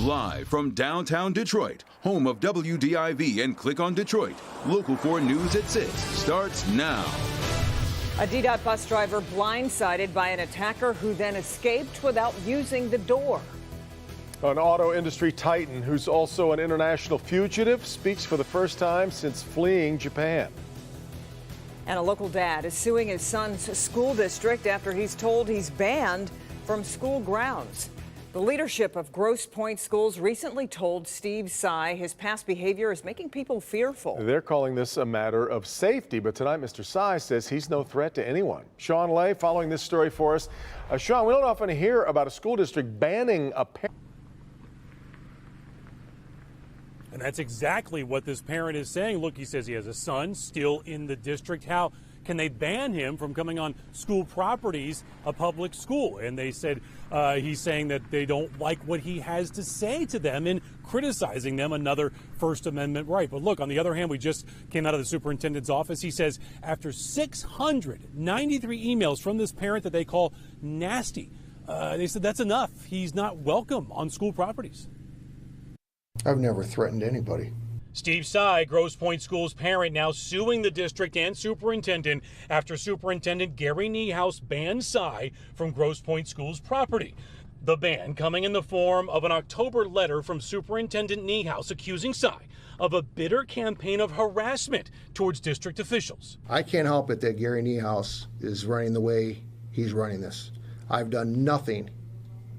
Live from downtown Detroit, home of WDIV and Click on Detroit, Local 4 News at 6 starts now. A DDOT bus driver blindsided by an attacker who then escaped without using the door. An auto industry titan who's also an international fugitive speaks for the first time since fleeing Japan. And a local dad is suing his son's school district after he's told he's banned from school grounds. The leadership of Grosse Pointe schools recently told Steve Sy his past behavior is making people fearful. They're calling this a matter of safety, but tonight Mr. Sy says he's no threat to anyone. Sean Lay following this story for us. Sean, we don't often hear about a school district banning a parent. And that's exactly what this parent is saying. Look, he says he has a son still in the district. How can they ban him from coming on school properties, a public school? And they said he's saying that they don't like what he has to say to them in criticizing them, another First Amendment right. But look, on the other hand, we just came out of the superintendent's office. He says after 693 emails from this parent that they call nasty, they said that's enough. He's not welcome on school properties. I've never threatened anybody. Steve Sy, Grosse Pointe School's parent, now suing the district and superintendent after Superintendent Gary Niehaus banned Sy from Grosse Pointe School's property. The ban coming in the form of an October letter from Superintendent Niehaus accusing Sy of a bitter campaign of harassment towards district officials. I can't help it that Gary Niehaus is running the way he's running this. I've done nothing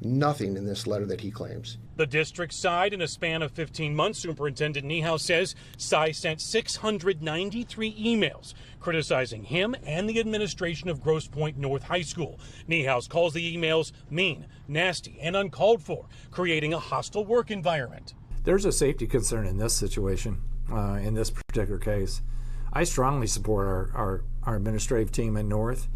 in this letter that he claims. The district side, in a span of 15 months, Superintendent Niehaus says Sy sent 693 emails criticizing him and the administration of Grosse Pointe North High School. Niehaus calls the emails mean, nasty, and uncalled for, creating a hostile work environment. There's a safety concern in this situation, in this particular case. I strongly support our administrative team at North.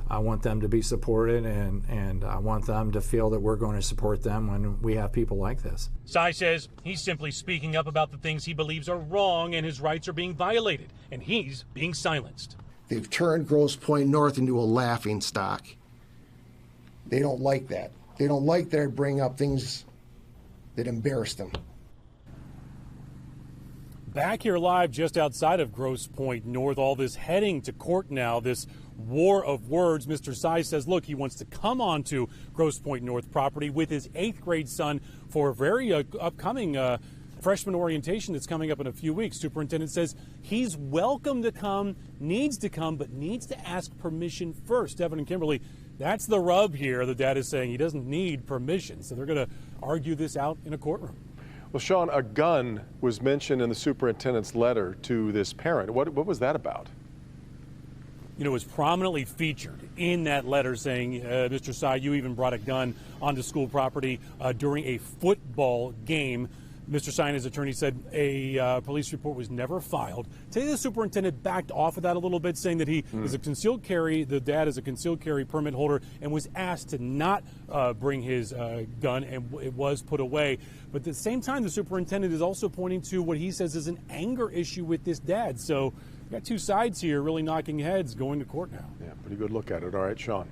I want them to be supported, and I want them to feel that we're going to support them when we have people like this. Sy says he's simply speaking up about the things he believes are wrong and his rights are being violated, and he's being silenced. They've turned Grosse Pointe North into a laughing stock. They don't like that. They don't like that I bring up things that embarrass them. Back here live just outside of Grosse Pointe North, all this heading to court now, this war of words. Mr. Sy says, look, he wants to come onto Grosse Pointe North property with his 8th grade son for a very upcoming freshman orientation that's coming up in a few weeks. Superintendent says he's welcome to come, needs to come, but needs to ask permission first. Devin and Kimberly, that's the rub here. The dad is saying he doesn't need permission, so they're going to argue this out in a courtroom. Well, Sean, a gun was mentioned in the superintendent's letter to this parent. What was that about? You know, it was prominently featured in that letter saying, Mr. Sy, you even brought a gun onto school property during a football game. Mr. Sy and his attorney said a police report was never filed. Today, the superintendent backed off of that a little bit, saying that he is a concealed carry, the dad is a concealed carry permit holder, and was asked to not bring his gun, and it was put away. But at the same time, the superintendent is also pointing to what he says is an anger issue with this dad. So we've got two sides here really knocking heads going to court now. Yeah, pretty good look at it. All right, Sean.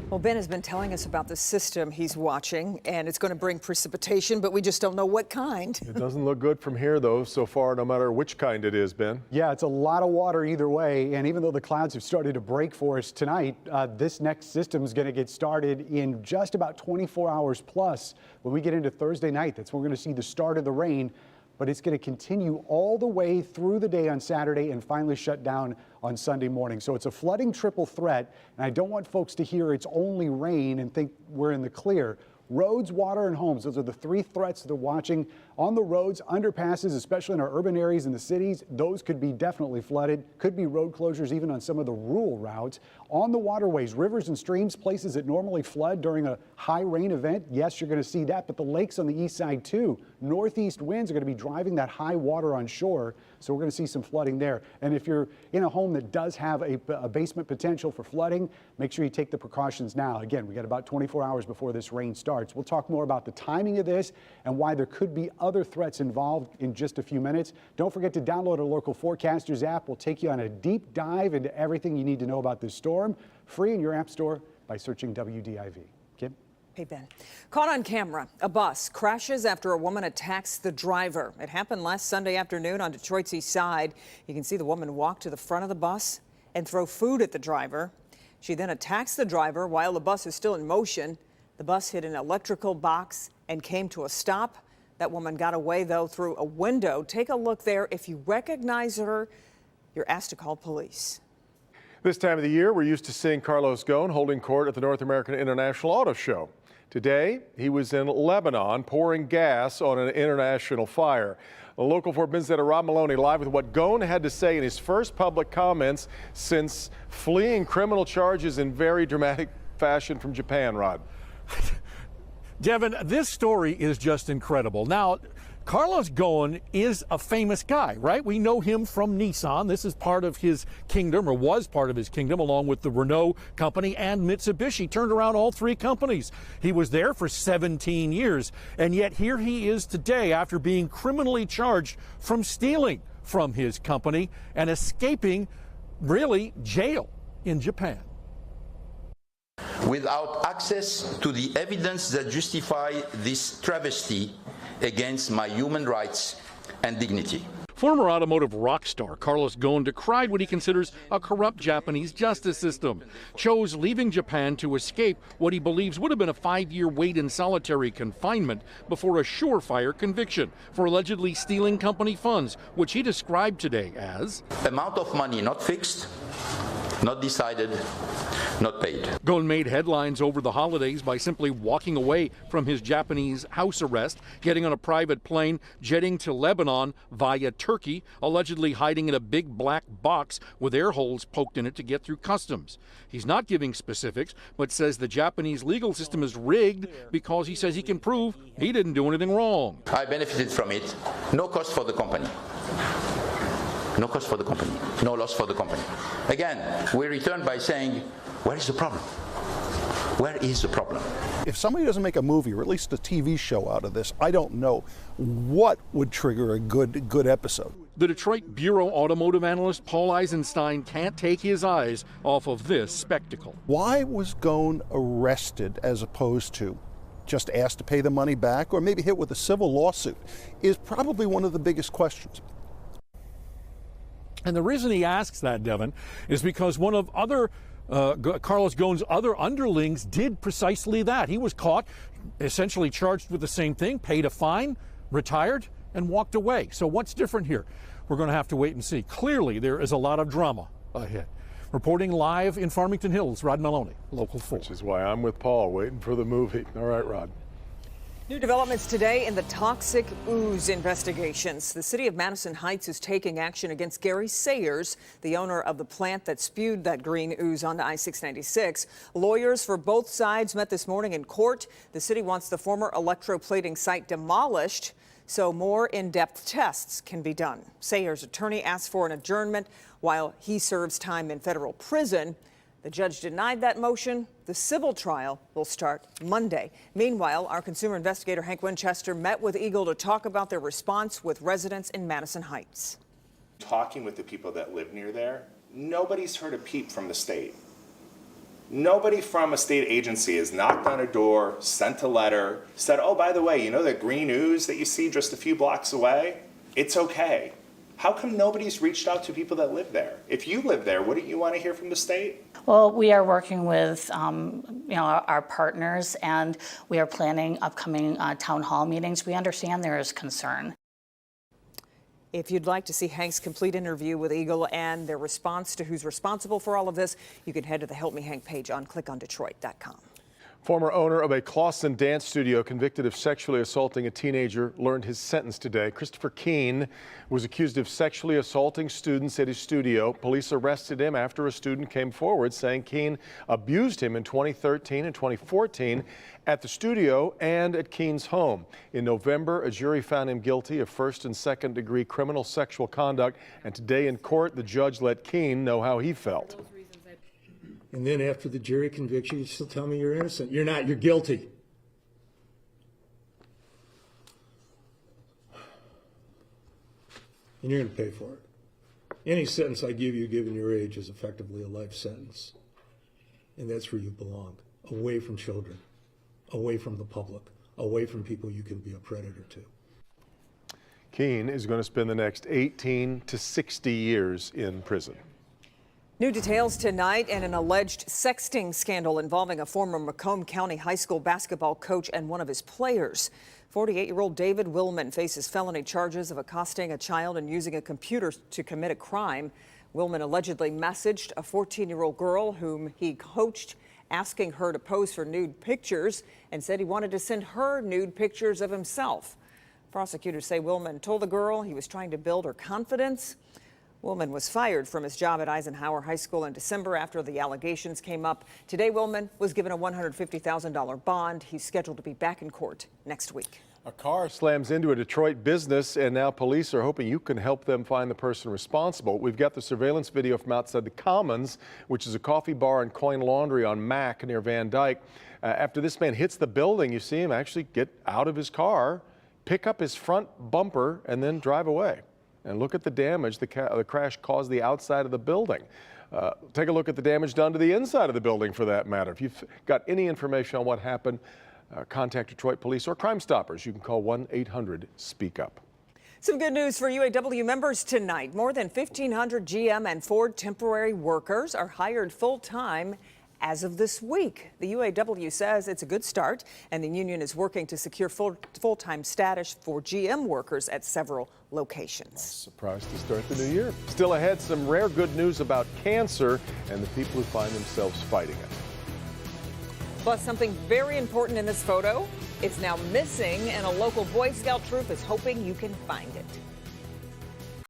Well, Ben has been telling us about the system he's watching, and it's going to bring precipitation, but we just don't know what kind. It doesn't look good from here, though, so far, no matter which kind it is, Ben. Yeah, it's a lot of water either way, and even though the clouds have started to break for us tonight, this next system is going to get started in just about 24 hours plus. When we get into Thursday night, that's when we're going to see the start of the rain, but it's going to continue all the way through the day on Saturday and finally shut down on Sunday morning. So it's a flooding triple threat, and I don't want folks to hear it's only rain and think we're in the clear. Roads, water, and homes, those are the 3 threats they're watching. On the roads, underpasses, especially in our urban areas in the cities, those could be definitely flooded. Could be road closures even on some of the rural routes. On the waterways, rivers and streams, places that normally flood during a high rain event, yes, you're going to see that, but the lakes on the east side too. Northeast winds are going to be driving that high water on shore, so we're going to see some flooding there. And if you're in a home that does have a basement potential for flooding, make sure you take the precautions now. Again, we got about 24 hours before this rain starts. We'll talk more about the timing of this and why there could be other threats involved in just a few minutes. Don't forget to download our Local Forecasters app. We'll take you on a deep dive into everything you need to know about this storm, free in your app store by searching WDIV. Kim? Hey, Ben. Caught on camera, a bus crashes after a woman attacks the driver. It happened last Sunday afternoon on Detroit's east side. You can see the woman walk to the front of the bus and throw food at the driver. She then attacks the driver while the bus is still in motion. The bus hit an electrical box and came to a stop. That woman got away, though, through a window. Take a look there. If you recognize her, you're asked to call police. This time of the year, we're used to seeing Carlos Ghosn holding court at the North American International Auto Show. Today, he was in Lebanon pouring gas on an international fire. A Local 4 Ben's Rob Maloney live with what Ghosn had to say in his first public comments since fleeing criminal charges in very dramatic fashion from Japan, Rod. Devin, this story is just incredible. Now, Carlos Ghosn is a famous guy, right? We know him from Nissan. This is part of his kingdom, or was part of his kingdom, along with the Renault company and Mitsubishi. Turned around all three companies. He was there for 17 years, and yet here he is today after being criminally charged from stealing from his company and escaping, really, jail in Japan. Without access to the evidence that justify this travesty against my human rights and dignity. Former automotive rock star Carlos Ghosn decried what he considers a corrupt Japanese justice system, chose leaving Japan to escape what he believes would have been a 5-year wait in solitary confinement before a surefire conviction for allegedly stealing company funds, which he described today as amount of money not fixed, not decided, not paid. Ghosn made headlines over the holidays by simply walking away from his Japanese house arrest, getting on a private plane, jetting to Lebanon via Turkey, allegedly hiding in a big black box with air holes poked in it to get through customs. He's not giving specifics, but says the Japanese legal system is rigged because he says he can prove he didn't do anything wrong. I benefited from it. No cost for the company. No cost for the company. No loss for the company. Again, we return by saying, where is the problem? Where is the problem? If somebody doesn't make a movie or at least a TV show out of this, I don't know what would trigger a good episode. The Detroit Bureau automotive analyst Paul Eisenstein can't take his eyes off of this spectacle. Why was Ghosn arrested as opposed to just asked to pay the money back or maybe hit with a civil lawsuit is probably one of the biggest questions. And the reason he asks that, Devin, is because one of Carlos Ghosn's other underlings did precisely that. He was caught, essentially charged with the same thing, paid a fine, retired, and walked away. So what's different here? We're going to have to wait and see. Clearly, there is a lot of drama ahead. Reporting live in Farmington Hills, Rod Maloney, Local 4. Which is why I'm with Paul, waiting for the movie. All right, Rod. New developments today in the toxic ooze investigations. The city of Madison Heights is taking action against Gary Sayers, the owner of the plant that spewed that green ooze onto I-696. Lawyers for both sides met this morning in court. The city wants the former electroplating site demolished so more in-depth tests can be done. Sayers' attorney asked for an adjournment while he serves time in federal prison. The judge denied that motion. The civil trial will start Monday. Meanwhile, our consumer investigator Hank Winchester met with Eagle to talk about their response with residents in Madison Heights. Talking with the people that live near there, nobody's heard a peep from the state. Nobody from a state agency has knocked on a door, sent a letter, said, oh, by the way, you know that green ooze that you see just a few blocks away? It's okay. How come nobody's reached out to people that live there? If you live there, wouldn't you want to hear from the state? Well, we are working with our partners, and we are planning upcoming town hall meetings. We understand there is concern. If you'd like to see Hank's complete interview with Eagle and their response to who's responsible for all of this, you can head to the Help Me Hank page on clickondetroit.com. Former owner of a Clawson dance studio convicted of sexually assaulting a teenager learned his sentence today. Christopher Keene was accused of sexually assaulting students at his studio. Police arrested him after a student came forward saying Keene abused him in 2013 and 2014 at the studio and at Keene's home. In November, a jury found him guilty of first and second degree criminal sexual conduct, and today in court, the judge let Keene know how he felt. And then after the jury convicts you, you still tell me you're innocent. You're not, you're guilty. And you're going to pay for it. Any sentence I give you, given your age, is effectively a life sentence. And that's where you belong, away from children. away from the public, away from people you can be a predator to. Keene is going to spend the next 18 to 60 years in prison. New details tonight in an alleged sexting scandal involving a former Macomb County High School basketball coach and one of his players. 48-year-old David Willman faces felony charges of accosting a child and using a computer to commit a crime. Willman allegedly messaged a 14-year-old girl whom he coached, asking her to pose for nude pictures, and said he wanted to send her nude pictures of himself. Prosecutors say Willman told the girl he was trying to build her confidence. Willman was fired from his job at Eisenhower High School in December after the allegations came up. Today, Willman was given a $150,000 bond. He's scheduled to be back in court next week. A car slams into a Detroit business, and now police are hoping you can help them find the person responsible. We've got the surveillance video from outside the Commons, which is a coffee bar and coin laundry on Mack near Van Dyke. After this man hits the building, you see him actually get out of his car, pick up his front bumper, and then drive away. And look at the damage the crash caused the outside of the building. Take a look at the damage done to the inside of the building, for that matter. If you've got any information on what happened, contact Detroit Police or Crime Stoppers. You can call 1-800-SPEAK-UP. Some good news for UAW members tonight. More than 1,500 GM and Ford temporary workers are hired full-time as of this week. The UAW says it's a good start, and the union is working to secure full-time status for GM workers at several locations. Surprised to start the new year. Still ahead, some rare good news about cancer and the people who find themselves fighting it. Plus, something very important in this photo. It's now missing, and a local Boy Scout troop is hoping you can find it.